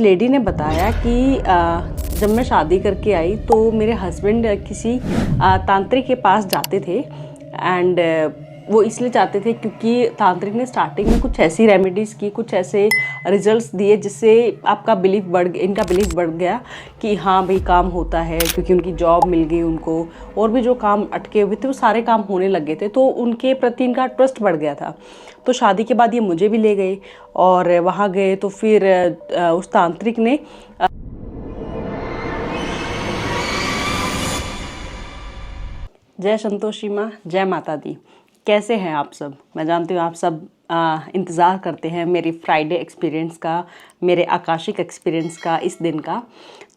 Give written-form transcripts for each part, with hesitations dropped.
Lady ने बताया कि जब मैं शादी करके आई तो मेरे हस्बैंड किसी तांत्रिक के पास जाते थे एंड वो इसलिए जाते थे क्योंकि तांत्रिक ने स्टार्टिंग में कुछ ऐसी रेमेडीज़ की, कुछ ऐसे रिजल्ट्स दिए जिससे इनका बिलीफ बढ़ गया कि हाँ भाई काम होता है, क्योंकि उनकी जॉब मिल गई उनको और भी जो काम अटके हुए थे वो सारे काम होने लगे थे, तो उनके प्रति इनका ट्रस्ट बढ़ गया था। तो शादी के बाद ये मुझे भी ले गए और वहाँ गए तो फिर उस तांत्रिक ने जय संतोषी माँ, जय माता दी। कैसे हैं आप सब? मैं जानती हूँ आप सब इंतज़ार करते हैं मेरी फ्राइडे एक्सपीरियंस का, मेरे आकाशिक एक्सपीरियंस का, इस दिन का।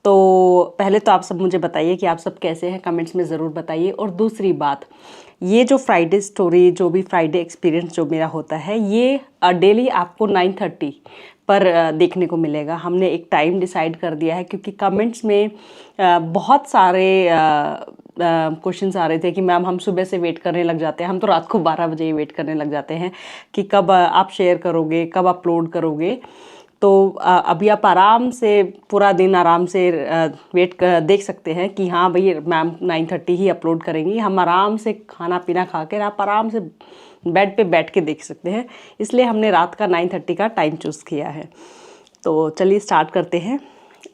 तो पहले तो आप सब मुझे बताइए कि आप सब कैसे हैं, कमेंट्स में ज़रूर बताइए। और दूसरी बात, ये जो फ्राइडे स्टोरी, जो भी फ्राइडे एक्सपीरियंस जो मेरा होता है, ये डेली आपको 9:30 पर देखने को मिलेगा। हमने एक टाइम डिसाइड कर दिया है क्योंकि कमेंट्स में बहुत सारे क्वेश्चंस आ रहे थे कि मैम हम सुबह से वेट करने लग जाते हैं, हम तो रात को 12 बजे ही वेट करने लग जाते हैं कि कब आप शेयर करोगे, कब अपलोड करोगे। तो अभी आप आराम से पूरा दिन आराम से देख सकते हैं कि हाँ भाई मैम 9:30 ही अपलोड करेंगी। हम आराम से खाना पीना खा कर आप आराम से बेड पे बैठ के देख सकते हैं, इसलिए हमने रात का 9:30 का टाइम चूज़ किया है। तो चलिए स्टार्ट करते हैं।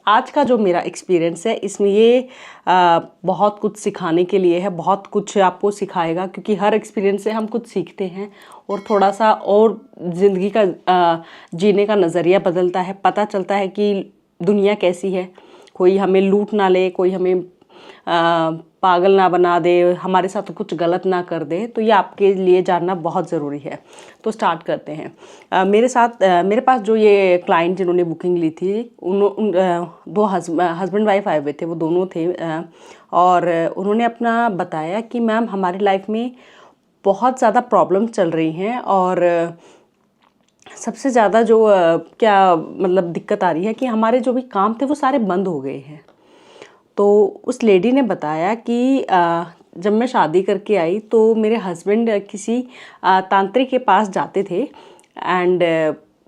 आज का जो मेरा एक्सपीरियंस है, इसमें ये बहुत कुछ सिखाने के लिए है, बहुत कुछ आपको सिखाएगा, क्योंकि हर एक्सपीरियंस से हम कुछ सीखते हैं और थोड़ा सा और ज़िंदगी का जीने का नज़रिया बदलता है। पता चलता है कि दुनिया कैसी है, कोई हमें लूट ना ले, कोई हमें पागल ना बना दे, हमारे साथ कुछ गलत ना कर दे। तो ये आपके लिए जानना बहुत ज़रूरी है। तो स्टार्ट करते हैं। मेरे पास जो ये क्लाइंट जिन्होंने बुकिंग ली थी, दो हस्बैंड वाइफ आए हुए थे, वो दोनों थे। और उन्होंने अपना बताया कि मैम हमारी लाइफ में बहुत ज़्यादा प्रॉब्लम्स चल रही हैं और सबसे ज़्यादा जो क्या मतलब दिक्कत आ रही है कि हमारे जो भी काम थे वो सारे बंद हो गए हैं। तो उस लेडी ने बताया कि जब मैं शादी करके आई तो मेरे हस्बैंड किसी तांत्रिक के पास जाते थे एंड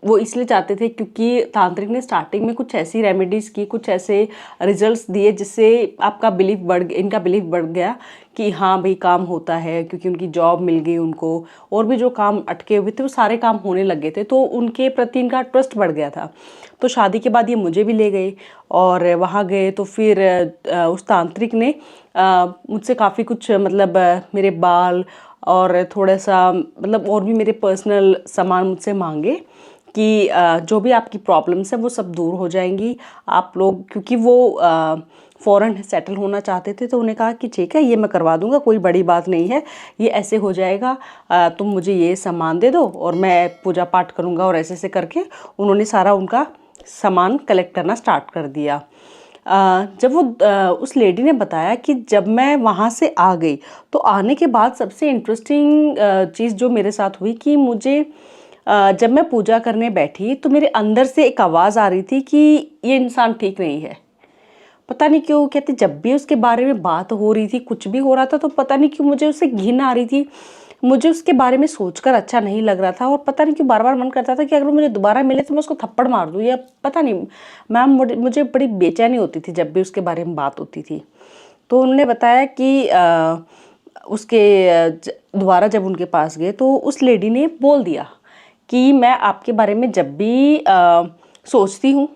वो इसलिए जाते थे क्योंकि तांत्रिक ने स्टार्टिंग में कुछ ऐसी रेमेडीज़ की, कुछ ऐसे रिजल्ट्स दिए जिससे इनका बिलीफ बढ़ गया कि हाँ भाई काम होता है, क्योंकि उनकी जॉब मिल गई उनको और भी जो काम अटके हुए थे वो सारे काम होने लगे थे, तो उनके प्रति इनका ट्रस्ट बढ़ गया था। तो शादी के बाद ये मुझे भी ले गए और वहाँ गए तो फिर उस तांत्रिक ने मुझसे काफ़ी कुछ मतलब मेरे बाल और थोड़ा सा मतलब और भी मेरे पर्सनल सामान मुझसे मांगे कि जो भी आपकी प्रॉब्लम्स है वो सब दूर हो जाएंगी आप लोग, क्योंकि वो फ़ौरन सेटल होना चाहते थे। तो उन्हें कहा कि ठीक है, ये मैं करवा दूंगा, कोई बड़ी बात नहीं है, ये ऐसे हो जाएगा, तुम मुझे ये सामान दे दो और मैं पूजा पाठ करूंगा। और ऐसे करके उन्होंने सारा उनका सामान कलेक्ट करना स्टार्ट कर दिया। जब वो उस लेडी ने बताया कि जब मैं वहाँ से आ गई तो आने के बाद सबसे इंटरेस्टिंग चीज़ जो मेरे साथ हुई कि मुझे जब मैं पूजा करने बैठी तो मेरे अंदर से एक आवाज़ आ रही थी कि ये इंसान ठीक नहीं है। पता नहीं क्यों, कहते जब भी उसके बारे में बात हो रही थी, कुछ भी हो रहा था, तो पता नहीं क्यों मुझे उससे घिन आ रही थी, मुझे उसके बारे में सोचकर अच्छा नहीं लग रहा था और पता नहीं क्यों बार बार मन करता था कि अगर मुझे दोबारा मिले तो मैं उसको थप्पड़ मार दूँ, या पता नहीं मैम मुझे बड़ी बेचैनी होती थी जब भी उसके बारे में बात होती थी। तो उन्होंने बताया कि उसके दोबारा जब उनके पास गए तो उस लेडी ने बोल दिया कि मैं आपके बारे में जब भी सोचती हूँ,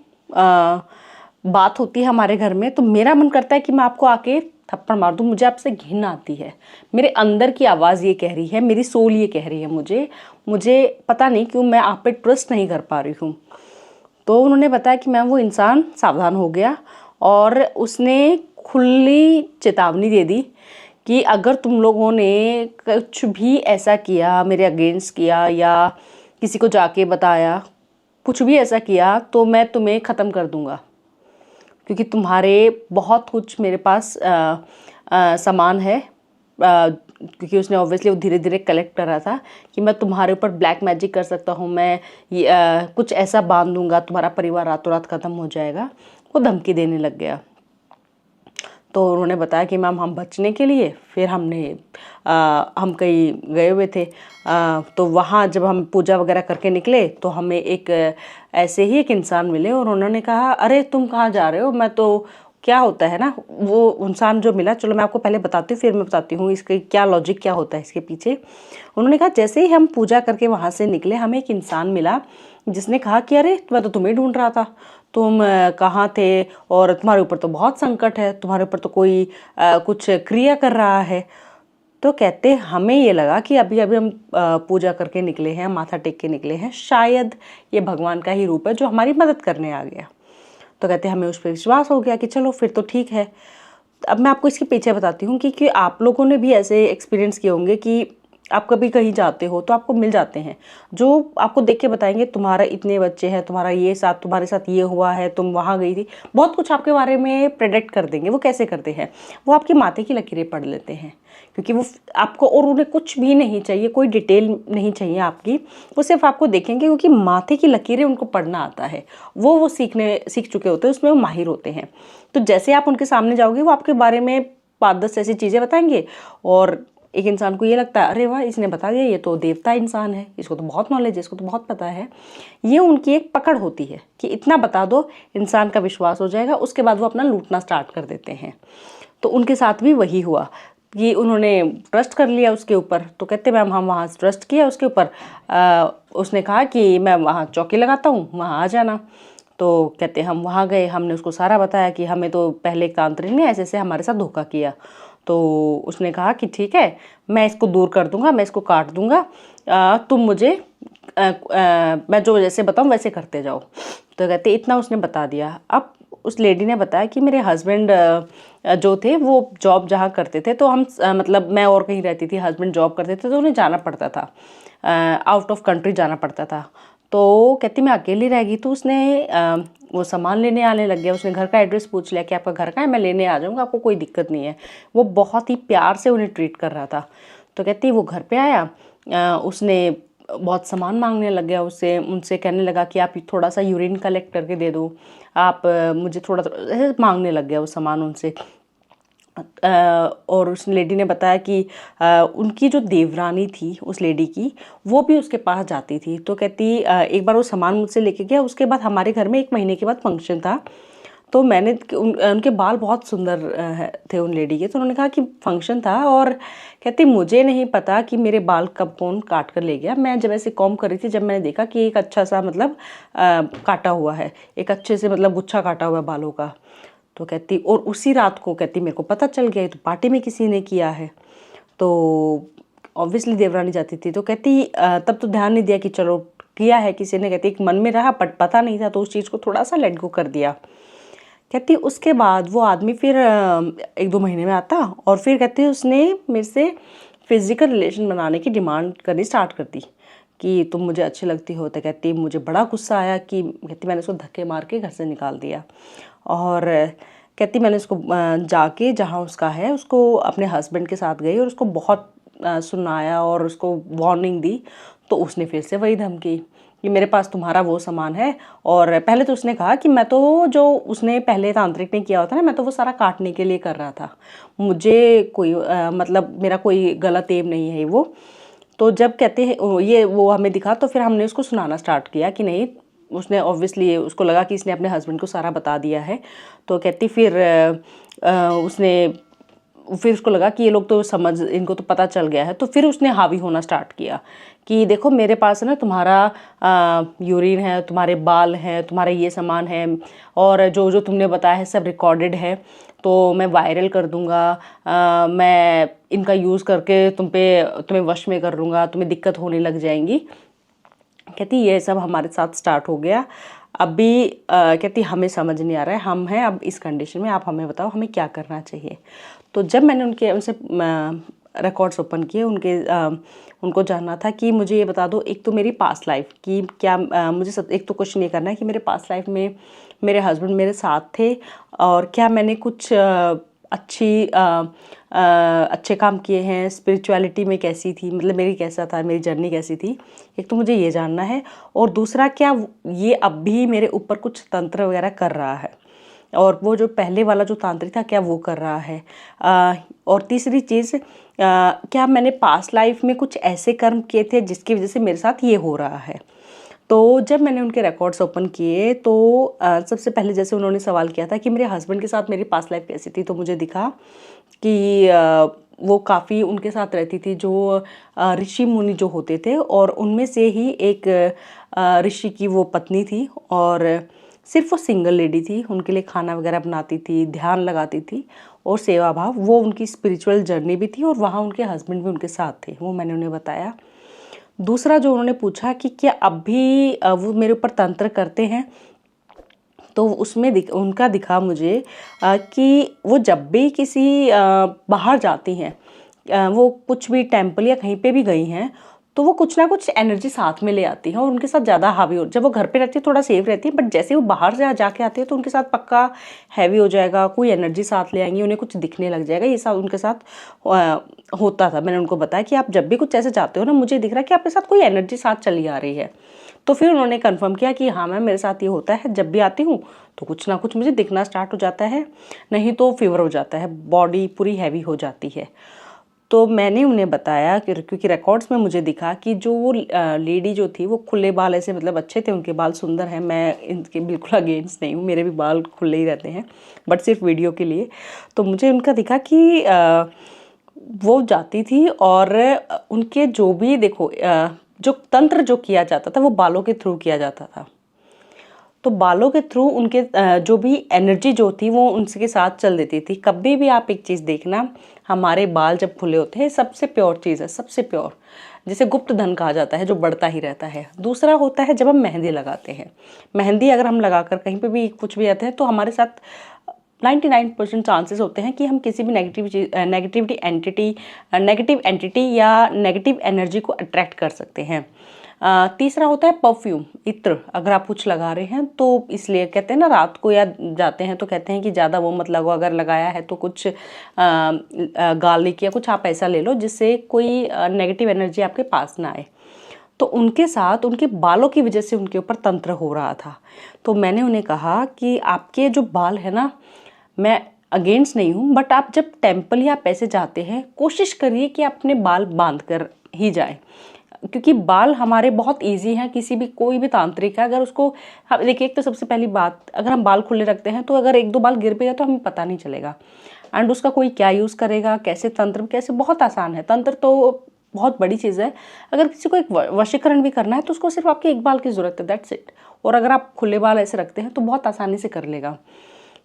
बात होती है हमारे घर में, तो मेरा मन करता है कि मैं आपको आके थप्पड़ मार दूँ, मुझे आपसे घिन आती है। मेरे अंदर की आवाज़ ये कह रही है, मेरी सोल ये कह रही है, मुझे पता नहीं क्यों मैं आप पे ट्रस्ट नहीं कर पा रही हूँ। तो उन्होंने बताया कि मैम वो इंसान सावधान हो गया और उसने खुली चेतावनी दे दी कि अगर तुम लोगों ने कुछ भी ऐसा किया, मेरे अगेंस्ट किया या किसी को जाके बताया, कुछ भी ऐसा किया, तो मैं तुम्हें ख़त्म कर दूंगा, क्योंकि तुम्हारे बहुत कुछ मेरे पास सामान है। क्योंकि उसने ऑब्वियसली वो धीरे धीरे कलेक्ट कर रहा था कि मैं तुम्हारे ऊपर ब्लैक मैजिक कर सकता हूँ, मैं कुछ ऐसा बांध दूंगा, तुम्हारा परिवार रातों रात ख़त्म हो जाएगा। वो धमकी देने लग गया। तो उन्होंने बताया कि मैम हम बचने के लिए फिर हम कहीं गए हुए थे, तो वहाँ जब हम पूजा वगैरह करके निकले तो हमें ऐसे ही एक इंसान मिले और उन्होंने कहा अरे तुम कहाँ जा रहे हो। मैं तो क्या होता है ना, वो इंसान जो मिला, चलो मैं आपको पहले बताती हूँ फिर मैं बताती हूँ इसके क्या लॉजिक क्या होता है इसके पीछे। उन्होंने कहा जैसे ही हम पूजा करके वहाँ से निकले हमें एक इंसान मिला जिसने कहा कि अरे मैं तो तुम्हें ढूंढ रहा था, तुम कहाँ थे, और तुम्हारे ऊपर तो बहुत संकट है, तुम्हारे ऊपर तो कोई कुछ क्रिया कर रहा है। तो कहते हमें ये लगा कि अभी अभी हम पूजा करके निकले हैं, माथा टेक के निकले हैं, शायद ये भगवान का ही रूप है जो हमारी मदद करने आ गया। तो कहते हमें उस पर विश्वास हो गया कि चलो फिर तो ठीक है। अब मैं आपको इसके पीछे बताती हूँ कि आप लोगों ने भी ऐसे एक्सपीरियंस किए होंगे कि आप कभी कहीं जाते हो तो आपको मिल जाते हैं जो आपको देख के बताएंगे तुम्हारा इतने बच्चे हैं, तुम्हारे साथ ये हुआ है, तुम वहाँ गई थी, बहुत कुछ आपके बारे में प्रेडिक्ट कर देंगे। वो कैसे करते हैं, वो आपकी माथे की लकीरें पढ़ लेते हैं, क्योंकि वो आपको, और उन्हें कुछ भी नहीं चाहिए, कोई डिटेल नहीं चाहिए आपकी, वो सिर्फ आपको देखेंगे क्योंकि माथे की लकीरें उनको पढ़ना आता है, वो सीख चुके होते हैं, उसमें वो माहिर होते हैं। तो जैसे आप उनके सामने जाओगे वो आपके बारे में 5-10 ऐसी चीज़ें बताएंगे और एक इंसान को ये लगता है अरे वाह इसने बता दिया, ये तो देवता इंसान है, इसको तो बहुत नॉलेज है, इसको तो बहुत पता है। ये उनकी एक पकड़ होती है कि इतना बता दो इंसान का विश्वास हो जाएगा, उसके बाद वो अपना लूटना स्टार्ट कर देते हैं। तो उनके साथ भी वही हुआ कि उन्होंने ट्रस्ट कर लिया उसके ऊपर। तो कहते मैम हम वहाँ ट्रस्ट किया उसके ऊपर, उसने कहा कि मैं वहाँ चौकी लगाता हूँ, वहाँ आ जाना। तो कहते हम वहाँ गए, हमने उसको सारा बताया कि हमें तो पहले तांत्रिक ने ऐसे ऐसे हमारे साथ धोखा किया। तो उसने कहा कि ठीक है मैं इसको दूर कर दूंगा, मैं इसको काट दूंगा, तुम मुझे मैं जो जैसे बताऊँ वैसे करते जाओ। तो कहते इतना उसने बता दिया। अब उस लेडी ने बताया कि मेरे हस्बैंड जो थे वो जॉब जहाँ करते थे, तो हम मतलब मैं और कहीं रहती थी, हस्बैंड जॉब करते थे तो उन्हें जाना पड़ता था, आउट ऑफ कंट्री जाना पड़ता था। तो कहती मैं अकेली रह गई, तो उसने वो सामान लेने आने लग गया, उसने घर का एड्रेस पूछ लिया कि आपका घर कहाँ है, मैं लेने आ जाऊँगा, आपको कोई दिक्कत नहीं है। वो बहुत ही प्यार से उन्हें ट्रीट कर रहा था। तो कहती वो घर पे आया, उसने बहुत सामान मांगने लग गया, उनसे कहने लगा कि आप थोड़ा सा यूरिन कलेक्ट करके दे दो, आप मुझे थोड़ा ऐसे मांगने लग गया वो सामान उनसे। और उस लेडी ने बताया कि उनकी जो देवरानी थी उस लेडी की, वो भी उसके पास जाती थी। तो कहती एक बार वो सामान मुझसे लेके गया, उसके बाद हमारे घर में 1 महीने के बाद फंक्शन था। तो मैंने उनके बाल बहुत सुंदर थे उन लेडी के, तो उन्होंने कहा कि फंक्शन था, और कहती मुझे नहीं पता कि मेरे बाल कब कौन काट कर ले गया। मैं जब ऐसे कॉम्ब कर रही थी, जब मैंने देखा कि एक अच्छा सा मतलब काटा हुआ है, एक अच्छे से मतलब गुच्छा काटा हुआ है बालों का। तो कहती और उसी रात को कहती मेरे को पता चल गया, तो पार्टी में किसी ने किया है। तो ऑब्वियसली देवरानी जाती थी। तो कहती तब तो ध्यान नहीं दिया कि चलो किया है किसी ने, कहती एक मन में रहा बट पता नहीं था, तो उस चीज़ को थोड़ा सा लेट गो कर दिया। कहती उसके बाद वो आदमी फिर 1-2 महीने में आता, और फिर कहती उसने मेरे से फिजिकल रिलेशन बनाने की डिमांड करनी स्टार्ट कर दी कि तुम मुझे अच्छी लगती हो। तो कहती मुझे बड़ा गुस्सा आया कि कहती मैंने उसको धक्के मार के घर से निकाल दिया। और कहती मैंने उसको जाके जहाँ उसका है उसको अपने हस्बैंड के साथ गई और उसको बहुत सुनाया और उसको वार्निंग दी। तो उसने फिर से वही धमकी कि मेरे पास तुम्हारा वो सामान है। और पहले तो उसने कहा कि मैं तो जो उसने पहले तांत्रिक ने किया होता ना, मैं तो वो सारा काटने के लिए कर रहा था, मुझे कोई मतलब मेरा कोई गलत एम नहीं है वो। तो जब कहते हैं ये वो हमें दिखा, तो फिर हमने उसको सुनाना स्टार्ट किया कि नहीं, उसने ऑब्वियसली उसको लगा कि इसने अपने हस्बैंड को सारा बता दिया है। तो कहती फिर उसको लगा कि ये लोग तो इनको तो पता चल गया है। तो फिर उसने हावी होना स्टार्ट किया कि देखो मेरे पास है ना तुम्हारा यूरिन है, तुम्हारे बाल हैं, तुम्हारा ये सामान है, और जो जो तुमने बताया है सब रिकॉर्डेड है, तो मैं वायरल कर दूंगा, मैं इनका यूज़ करके तुम्हें वश में कर लूँगा, तुम्हें दिक्कत होने लग जाएंगी। कहती ये सब हमारे साथ स्टार्ट हो गया। अभी कहती हमें समझ नहीं आ रहा है, हम हैं अब इस कंडीशन में, आप हमें बताओ हमें क्या करना चाहिए। तो जब मैंने उनसे रिकॉर्ड्स ओपन किए, उनको जानना था कि मुझे ये बता दो, एक तो मेरी पास्ट लाइफ की क्या, मुझे एक तो क्वेश्चन ये करना है कि मेरे पास्ट लाइफ में मेरे हस्बैंड मेरे साथ थे, और क्या मैंने कुछ अच्छे काम किए हैं, स्पिरिचुअलिटी में कैसी थी, मतलब मेरी जर्नी कैसी थी, एक तो मुझे ये जानना है। और दूसरा क्या ये अब भी मेरे ऊपर कुछ तंत्र वगैरह कर रहा है, और वो जो पहले वाला जो तांत्रिक था क्या वो कर रहा है। और तीसरी चीज़, क्या मैंने पास्ट लाइफ में कुछ ऐसे कर्म किए थे जिसकी वजह से मेरे साथ ये हो रहा है। तो जब मैंने उनके रिकॉर्ड्स ओपन किए तो सबसे पहले जैसे उन्होंने सवाल किया था कि मेरे हस्बैंड के साथ मेरी पास्ट लाइफ कैसी थी, तो मुझे दिखा कि वो काफ़ी उनके साथ रहती थी जो ऋषि मुनि जो होते थे, और उनमें से ही एक ऋषि की वो पत्नी थी, और सिर्फ वो सिंगल लेडी थी, उनके लिए खाना वगैरह बनाती थी, ध्यान लगाती थी और सेवा भाव, वो उनकी स्पिरिचुअल जर्नी भी थी, और वहाँ उनके हस्बैंड भी उनके साथ थे, वो मैंने उन्हें बताया। दूसरा जो उन्होंने पूछा कि क्या अब भी वो मेरे ऊपर तंत्र करते हैं, तो उसमें उनका दिखा मुझे कि वो जब भी किसी बाहर जाती हैं, वो कुछ भी टेम्पल या कहीं पे भी गई हैं, तो वो कुछ ना कुछ एनर्जी साथ में ले आती हैं और उनके साथ ज़्यादा हावी हो। जब वो घर पे रहती है थोड़ा सेफ रहती है, बट जैसे वो बाहर से जाके आती है तो उनके साथ पक्का हैवी हो जाएगा, कोई एनर्जी साथ ले आएंगी, उन्हें कुछ दिखने लग जाएगा। ये सब उनके साथ होता था। मैंने उनको बताया कि आप जब भी कुछ ऐसे चाहते हो ना, मुझे दिख रहा है कि आपके साथ कोई एनर्जी साथ चली आ रही है। तो फिर उन्होंने कंफर्म किया कि हाँ मैम, मेरे साथ ये होता है, जब भी आती हूँ तो कुछ ना कुछ मुझे दिखना स्टार्ट हो जाता है, नहीं तो फीवर हो जाता है, बॉडी पूरी हैवी हो जाती है। तो मैंने उन्हें बताया कि क्योंकि रिकॉर्ड्स में मुझे दिखा कि जो वो लेडी जो थी वो खुले बाल, ऐसे मतलब अच्छे थे, उनके बाल सुंदर हैं, मैं इनके बिल्कुल अगेंस्ट नहीं हूँ, मेरे भी बाल खुले ही रहते हैं, बट सिर्फ वीडियो के लिए। तो मुझे उनका दिखा कि वो जाती थी और उनके जो भी देखो जो तंत्र जो किया जाता था वो बालों के थ्रू किया जाता था। तो बालों के थ्रू उनके जो भी एनर्जी जो थी वो उनके साथ चल देती थी। कभी भी आप एक चीज़ देखना, हमारे बाल जब खुले होते हैं, सबसे प्योर चीज़ है, सबसे प्योर, जिसे गुप्त धन कहा जाता है, जो बढ़ता ही रहता है। दूसरा होता है जब हम मेहंदी लगाते हैं, मेहंदी अगर हम लगाकर कहीं पे भी कुछ भी आते हैं तो हमारे साथ 99% चांसेस होते हैं कि हम किसी भी नेगेटिव एंटिटी या नेगेटिव एनर्जी को अट्रैक्ट कर सकते हैं। तीसरा होता है परफ्यूम, इत्र, अगर आप कुछ लगा रहे हैं तो इसलिए कहते हैं ना, रात को या जाते हैं तो कहते हैं कि ज़्यादा वो मत लगाओ, अगर लगाया है तो कुछ गार्लिक या कुछ आप ऐसा ले लो जिससे कोई नेगेटिव एनर्जी आपके पास ना आए। तो उनके साथ उनके बालों की वजह से उनके ऊपर तंत्र हो रहा था। तो मैंने उन्हें कहा कि आपके जो बाल है ना, मैं अगेंस्ट नहीं हूँ, बट आप जब टेम्पल या पैसे जाते हैं कोशिश करिए कि अपने बाल बांध कर ही जाएं, क्योंकि बाल हमारे बहुत इजी हैं। किसी भी कोई भी तांत्रिक है, अगर उसको देखिए, एक तो सबसे पहली बात, अगर हम बाल खुले रखते हैं तो अगर एक दो बाल गिर पे गए तो हमें पता नहीं चलेगा, एंड उसका कोई क्या यूज़ करेगा, कैसे तंत्र, कैसे, बहुत आसान है तंत्र, तो बहुत बड़ी चीज़ है। अगर किसी को एक वशीकरण भी करना है तो उसको सिर्फ आपके एक बाल की ज़रूरत है, दैट्स इट। और अगर आप खुले बाल ऐसे रखते हैं तो बहुत आसानी से कर लेगा।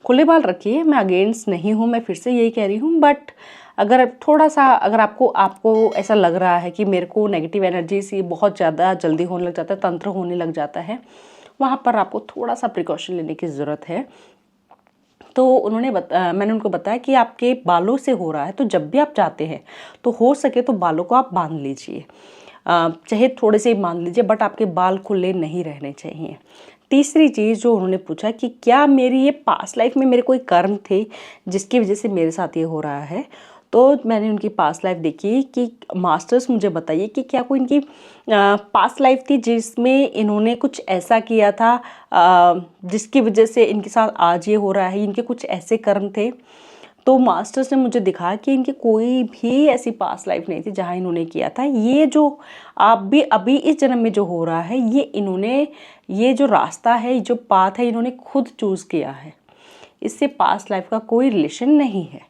खुले बाल रखिए, मैं अगेंस्ट नहीं हूँ, मैं फिर से यही कह रही हूँ, बट अगर थोड़ा सा, अगर आपको ऐसा लग रहा है कि मेरे को नेगेटिव एनर्जी से बहुत ज़्यादा जल्दी होने लग जाता है, तंत्र होने लग जाता है, वहाँ पर आपको थोड़ा सा प्रिकॉशन लेने की ज़रूरत है। तो मैंने उनको बताया कि आपके बालों से हो रहा है, तो जब भी आप चाहते हैं तो हो सके तो बालों को आप बांध लीजिए, चाहे थोड़े से ही बांध लीजिए, बट आपके बाल खुले नहीं रहने चाहिए। तीसरी चीज़ जो उन्होंने पूछा कि क्या मेरी ये पास्ट लाइफ में मेरे कोई कर्म थे जिसकी वजह से मेरे साथ ये हो रहा है, तो मैंने उनकी पास्ट लाइफ देखी कि मास्टर्स मुझे बताइए कि क्या कोई इनकी पास्ट लाइफ थी जिसमें इन्होंने कुछ ऐसा किया था जिसकी वजह से इनके साथ आज ये हो रहा है, इनके कुछ ऐसे कर्म थे। तो मास्टर्स ने मुझे दिखाया कि इनकी कोई भी ऐसी पास्ट लाइफ नहीं थी जहाँ इन्होंने किया था। ये जो आप भी अभी इस जन्म में जो हो रहा है, ये जो रास्ता है, जो पाथ है, इन्होंने खुद चूज़ किया है, इससे पास्ट लाइफ का कोई रिलेशन नहीं है।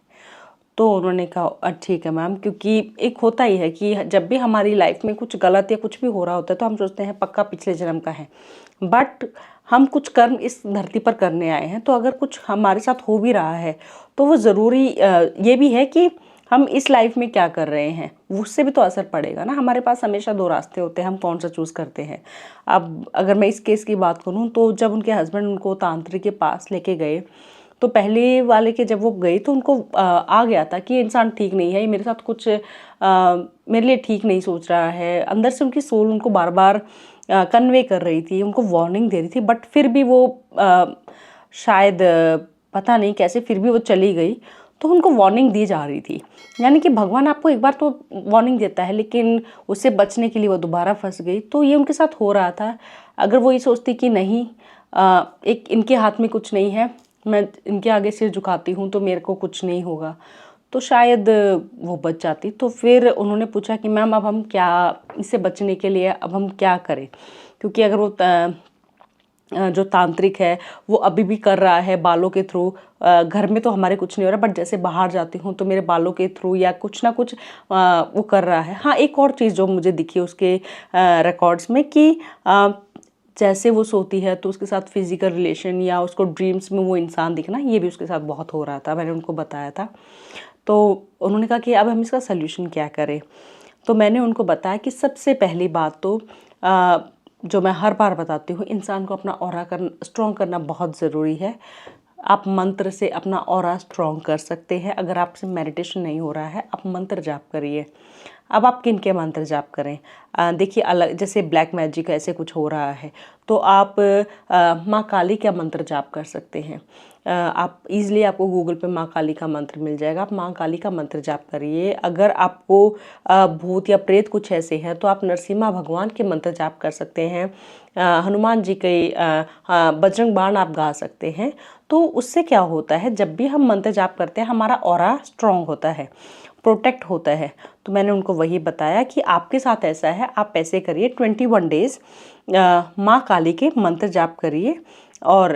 तो उन्होंने कहा ठीक है मैम, क्योंकि एक होता ही है कि जब भी हमारी लाइफ में कुछ गलत या कुछ भी हो रहा होता है तो हम सोचते हैं पक्का पिछले जन्म का है, बट हम कुछ कर्म इस धरती पर करने आए हैं, तो अगर कुछ हमारे साथ हो भी रहा है तो वो ज़रूरी ये भी है कि हम इस लाइफ में क्या कर रहे हैं, उससे भी तो असर पड़ेगा ना। हमारे पास हमेशा दो रास्ते होते हैं, हम कौन सा चूज़ करते हैं। अब अगर मैं इस केस की बात करूँ तो जब उनके हस्बैंड उनको तांत्रिक के पास लेके गए, तो पहले वाले के जब वो गए तो उनको आ गया था कि ये इंसान ठीक नहीं है, ये मेरे साथ कुछ मेरे लिए ठीक नहीं सोच रहा है। अंदर से उनकी सोल उनको बार बार कन्वे कर रही थी, उनको वार्निंग दे रही थी, बट फिर भी वो शायद पता नहीं कैसे फिर भी वो चली गई। तो उनको वार्निंग दी जा रही थी, यानी कि भगवान आपको एक बार तो वार्निंग देता है, लेकिन उससे बचने के लिए वो दोबारा फंस गई। तो ये उनके साथ हो रहा था। अगर वो ये सोचती कि नहीं, एक इनके हाथ में कुछ नहीं है, मैं इनके आगे सिर झुकाती हूँ तो मेरे को कुछ नहीं होगा, तो शायद वो बच जाती। तो फिर उन्होंने पूछा कि मैम अब हम क्या, इससे बचने के लिए अब हम क्या करें, क्योंकि अगर वो जो तांत्रिक है वो अभी भी कर रहा है बालों के थ्रू, घर में तो हमारे कुछ नहीं हो रहा, बट जैसे बाहर जाती हूँ तो मेरे बालों के थ्रू या कुछ ना कुछ वो कर रहा है। हाँ, एक और चीज़ जो मुझे दिखी उसके रिकॉर्ड्स में कि जैसे वो सोती है तो उसके साथ फिजिकल रिलेशन या उसको ड्रीम्स में वो इंसान दिखना, ये भी उसके साथ बहुत हो रहा था। मैंने उनको बताया था, तो उन्होंने कहा कि अब हम इसका सल्यूशन क्या करें। तो मैंने उनको बताया कि सबसे पहली बात तो जो मैं हर बार बताती हूँ, इंसान को अपना ऑरा स्ट्रॉन्ग करना बहुत ज़रूरी है। आप मंत्र से अपना ऑरा स्ट्रॉन्ग कर सकते हैं। अगर आपसे मेडिटेशन नहीं हो रहा है, आप मंत्र जाप करिए। अब आप किन के मंत्र जाप करें, देखिए अलग, जैसे ब्लैक मैजिक ऐसे कुछ हो रहा है तो आप माँ काली का मंत्र जाप कर सकते हैं। आप इजीली, आपको गूगल पे माँ काली का मंत्र मिल जाएगा, आप माँ काली का मंत्र जाप करिए। अगर आपको भूत या प्रेत कुछ ऐसे हैं तो आप नरसिम्हा भगवान के मंत्र जाप कर सकते हैं। हनुमान जी के बजरंग बाण आप गा सकते हैं। तो उससे क्या होता है, जब भी हम मंत्र जाप करते हैं हमारा ऑरा स्ट्रॉन्ग होता है, प्रोटेक्ट होता है। तो मैंने उनको वही बताया कि आपके साथ ऐसा है, आप ऐसे करिए 21 डेज माँ काली के मंत्र जाप करिए। और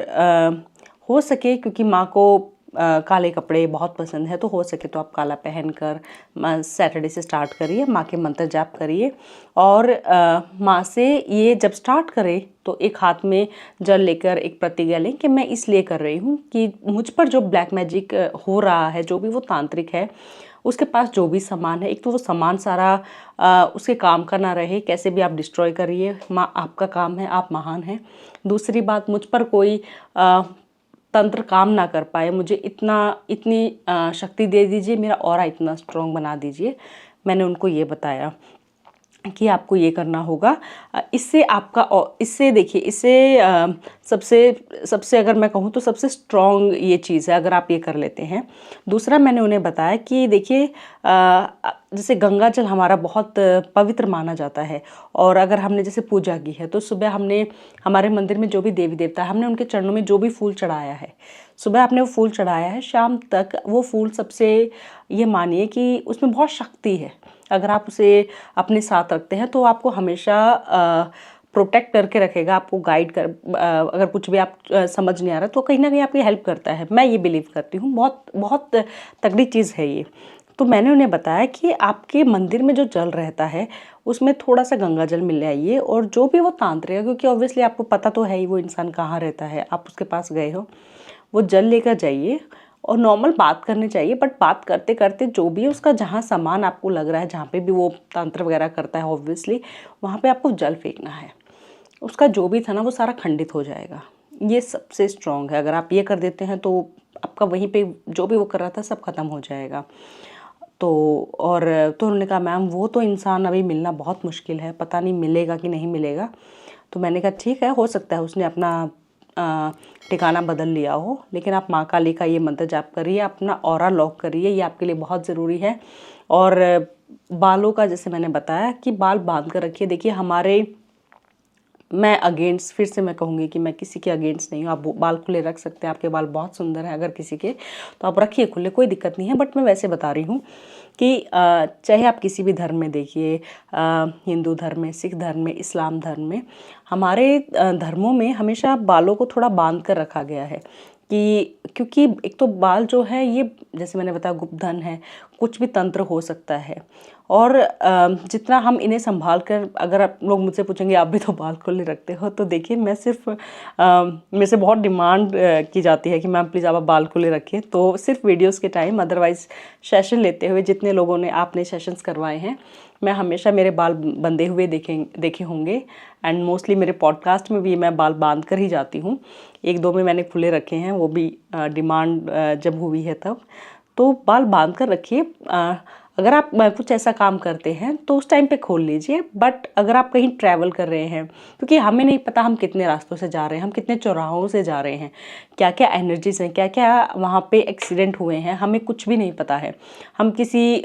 हो सके, क्योंकि माँ को काले कपड़े बहुत पसंद है, तो हो सके तो आप काला पहनकर सैटरडे से स्टार्ट करिए, माँ के मंत्र जाप करिए। और माँ से ये जब स्टार्ट करें तो एक हाथ में जल लेकर एक प्रतिज्ञा लें कि मैं इसलिए कर रही हूँ कि मुझ पर जो ब्लैक मैजिक हो रहा है, जो भी वो तांत्रिक है उसके पास जो भी सामान है, एक तो वो सामान सारा उसके काम का ना रहे, कैसे भी आप डिस्ट्रॉय करिए। माँ आपका काम है, आप महान हैं। दूसरी बात, मुझ पर कोई तंत्र काम ना कर पाए, मुझे इतनी शक्ति दे दीजिए, मेरा ऑरा इतना स्ट्रॉन्ग बना दीजिए। मैंने उनको ये बताया कि आपको ये करना होगा। इससे देखिए, सबसे अगर मैं कहूँ तो सबसे स्ट्रॉन्ग ये चीज़ है अगर आप ये कर लेते हैं। दूसरा मैंने उन्हें बताया कि देखिए जैसे गंगा जल हमारा बहुत पवित्र माना जाता है, और अगर हमने जैसे पूजा की है तो सुबह हमने हमारे मंदिर में जो भी देवी देवता है, हमने उनके चरणों में जो भी फूल चढ़ाया है, सुबह आपने वो फूल चढ़ाया है, शाम तक वो फूल सबसे, ये मानिए कि उसमें बहुत शक्ति है। अगर आप उसे अपने साथ रखते हैं तो आपको हमेशा प्रोटेक्ट करके रखेगा, आपको गाइड कर, अगर कुछ भी आप समझ नहीं आ रहा तो कहीं ना कहीं आपकी हेल्प करता है। मैं ये बिलीव करती हूँ, बहुत बहुत तगड़ी चीज़ है ये। तो मैंने उन्हें बताया कि आपके मंदिर में जो जल रहता है उसमें थोड़ा सा गंगा जल मिल आइए, और जो भी वो तांत्रिक है, क्योंकि ऑब्वियसली आपको पता तो है ही वो इंसान कहाँ रहता है, आप उसके पास गए हो, वो जल लेकर जाइए और नॉर्मल बात करनी चाहिए। बट बात करते करते जो भी उसका जहाँ सामान आपको लग रहा है, जहाँ पे भी वो तंत्र वगैरह करता है ऑब्वियसली, वहाँ पे आपको जल फेंकना है। उसका जो भी था ना वो सारा खंडित हो जाएगा। ये सबसे स्ट्रॉन्ग है। अगर आप ये कर देते हैं तो आपका वहीं पे जो भी वो कर रहा था सब खत्म हो जाएगा। तो उन्होंने कहा मैम वो तो इंसान अभी मिलना बहुत मुश्किल है, पता नहीं मिलेगा कि नहीं मिलेगा। तो मैंने कहा ठीक है, हो सकता है उसने अपना ठिकाना बदल लिया हो, लेकिन आप माँ काली का ये मंत्र जाप करिए, अपना ऑरा लॉक करिए, ये आपके लिए बहुत ज़रूरी है। और बालों का जैसे मैंने बताया कि बाल बांध कर रखिए। देखिए मैं अगेंस्ट, फिर से मैं कहूँगी कि मैं किसी के अगेंस्ट नहीं हूँ। आप बाल खुले रख सकते हैं, आपके बाल बहुत सुंदर हैं अगर किसी के, तो आप रखिए खुले, कोई दिक्कत नहीं है। बट मैं वैसे बता रही हूँ कि चाहे आप किसी भी धर्म में देखिए, हिंदू धर्म में, सिख धर्म में, इस्लाम धर्म में, हमारे धर्मों में हमेशा बालों को थोड़ा बांध कर रखा गया है कि क्योंकि एक तो बाल जो है ये, जैसे मैंने बताया, गुप्त धन है, कुछ भी तंत्र हो सकता है। और जितना हम इन्हें संभाल कर, अगर आप लोग मुझसे पूछेंगे आप भी तो बाल खुले रखते हो, तो देखिए मैं सिर्फ मेरे से बहुत डिमांड की जाती है कि मैम प्लीज़ आप बाल खुले रखिए, तो सिर्फ वीडियोस के टाइम, अदरवाइज सेशन लेते हुए जितने लोगों ने आपने सेशंस करवाए हैं, मैं हमेशा मेरे बाल बंधे हुए देखे होंगे। एंड मोस्टली मेरे पॉडकास्ट में भी मैं बाल बांध कर ही जाती हूँ। एक दो में मैंने खुले रखे हैं, वो भी डिमांड जब हुई है तब। तो बाल बांध कर रखिए। अगर आप कुछ ऐसा काम करते हैं तो उस टाइम पे खोल लीजिए। बट अगर आप कहीं ट्रैवल कर रहे हैं, क्योंकि हमें नहीं पता हम कितने रास्तों से जा रहे हैं, हम कितने चौराहों से जा रहे हैं, क्या क्या एनर्जीज हैं, क्या क्या वहाँ पे एक्सीडेंट हुए हैं, हमें कुछ भी नहीं पता है। हम किसी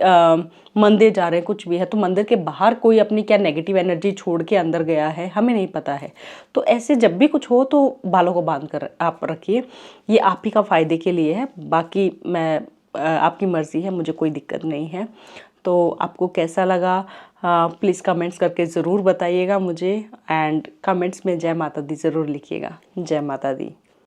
मंदिर जा रहे हैं, कुछ भी है, तो मंदिर के बाहर कोई अपनी क्या नेगेटिव एनर्जी छोड़ के अंदर गया है, हमें नहीं पता है। तो ऐसे जब भी कुछ हो तो बालों को बांध कर आप रखिए, ये आप ही का फ़ायदे के लिए है। बाकी मैं आपकी मर्ज़ी है, मुझे कोई दिक्कत नहीं है। तो आपको कैसा लगा प्लीज़ कमेंट्स करके ज़रूर बताइएगा मुझे, एंड कमेंट्स में जय माता दी ज़रूर लिखिएगा। जय माता दी।